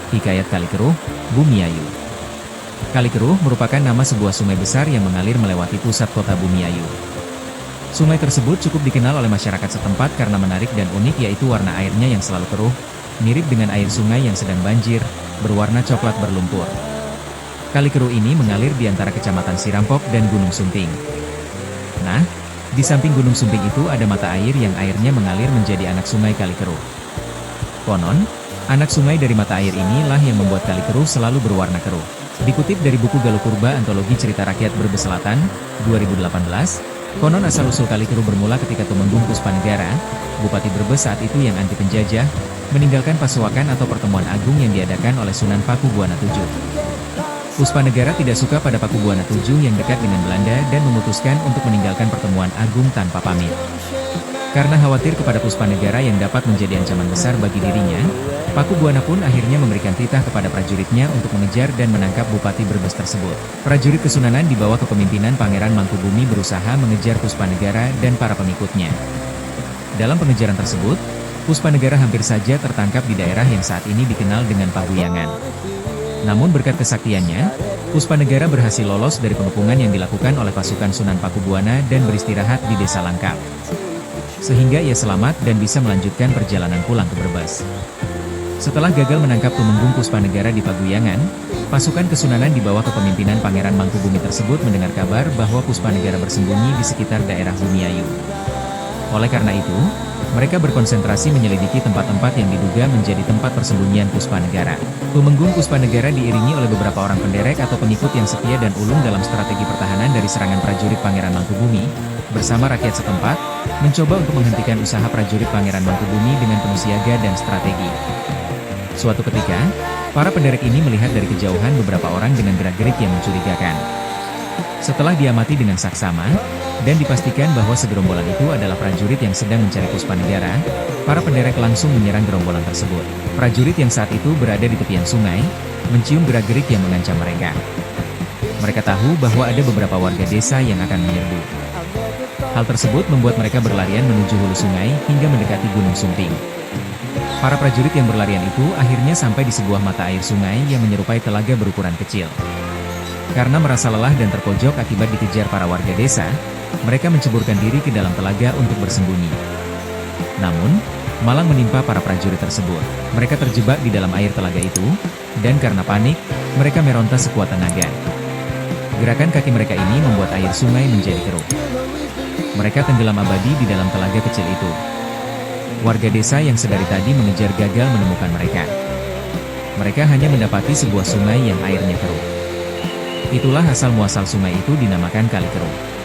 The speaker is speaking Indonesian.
Hikayat Kali Keruh, Bumiayu. Kali Keruh merupakan nama sebuah sungai besar yang mengalir melewati pusat kota Bumiayu. Sungai tersebut cukup dikenal oleh masyarakat setempat karena menarik dan unik, yaitu warna airnya yang selalu keruh, mirip dengan air sungai yang sedang banjir, berwarna coklat berlumpur. Kali Keruh ini mengalir di antara Kecamatan Sirampok dan Gunung Sumping. Nah, di samping Gunung Sumping itu ada mata air yang airnya mengalir menjadi anak sungai Kali Keruh. Konon, anak sungai dari mata air inilah yang membuat Kali Keruh selalu berwarna keruh. Dikutip dari buku Galukurba Antologi Cerita Rakyat Brebes Selatan, 2018, konon asal-usul Kali Keruh bermula ketika Tumenggung Puspanegara, Bupati Brebes saat itu yang anti penjajah, meninggalkan Pasewakan atau pertemuan agung yang diadakan oleh Sunan Pakubuwana VII. Puspanegara tidak suka pada Pakubuwana VII yang dekat dengan Belanda dan memutuskan untuk meninggalkan pertemuan agung tanpa pamit. Karena khawatir kepada Puspanegara yang dapat menjadi ancaman besar bagi dirinya, Pakubuwana pun akhirnya memberikan titah kepada prajuritnya untuk mengejar dan menangkap Bupati Brebes tersebut. Prajurit Kesunanan di bawah kepemimpinan Pangeran Mangkubumi berusaha mengejar Puspanegara dan para pengikutnya. Dalam pengejaran tersebut, Puspanegara hampir saja tertangkap di daerah yang saat ini dikenal dengan Paguyangan. Namun berkat kesaktiannya, Puspanegara berhasil lolos dari pengepungan yang dilakukan oleh pasukan Sunan Pakubuwana dan beristirahat di Desa Langkap. Sehingga ia selamat dan bisa melanjutkan perjalanan pulang ke Brebes. Setelah gagal menangkap Tumenggung Puspanegara di Paguyangan, pasukan Kesunanan di bawah kepemimpinan Pangeran Mangkubumi tersebut mendengar kabar bahwa Puspanegara bersembunyi di sekitar daerah Bumiayu. Oleh karena itu, mereka berkonsentrasi menyelidiki tempat-tempat yang diduga menjadi tempat persembunyian Puspanegara. Tumenggung Puspanegara diiringi oleh beberapa orang penderek atau pengikut yang setia dan ulung dalam strategi pertahanan dari serangan prajurit Pangeran Mangkubumi, bersama rakyat setempat, mencoba untuk menghentikan usaha prajurit Pangeran Mangkubumi dengan penuh siaga dan strategi. Suatu ketika, para penderek ini melihat dari kejauhan beberapa orang dengan gerak-gerik yang mencurigakan. Setelah diamati dengan saksama, dan dipastikan bahwa segerombolan itu adalah prajurit yang sedang mencari Puspanegara, para penderek langsung menyerang gerombolan tersebut. Prajurit yang saat itu berada di tepian sungai, mencium gerak-gerik yang mengancam mereka. Mereka tahu bahwa ada beberapa warga desa yang akan menyerbu. Hal tersebut membuat mereka berlarian menuju hulu sungai hingga mendekati Gunung Sumping. Para prajurit yang berlarian itu akhirnya sampai di sebuah mata air sungai yang menyerupai telaga berukuran kecil. Karena merasa lelah dan terpojok akibat dikejar para warga desa, mereka menceburkan diri ke dalam telaga untuk bersembunyi. Namun, malang menimpa para prajurit tersebut. Mereka terjebak di dalam air telaga itu, dan karena panik, mereka meronta sekuat tenaga. Gerakan kaki mereka ini membuat air sungai menjadi keruh. Mereka tenggelam abadi di dalam telaga kecil itu. Warga desa yang sedari tadi mengejar gagal menemukan mereka. Mereka hanya mendapati sebuah sungai yang airnya keruh. Itulah asal-muasal sungai itu dinamakan Kali Keruh.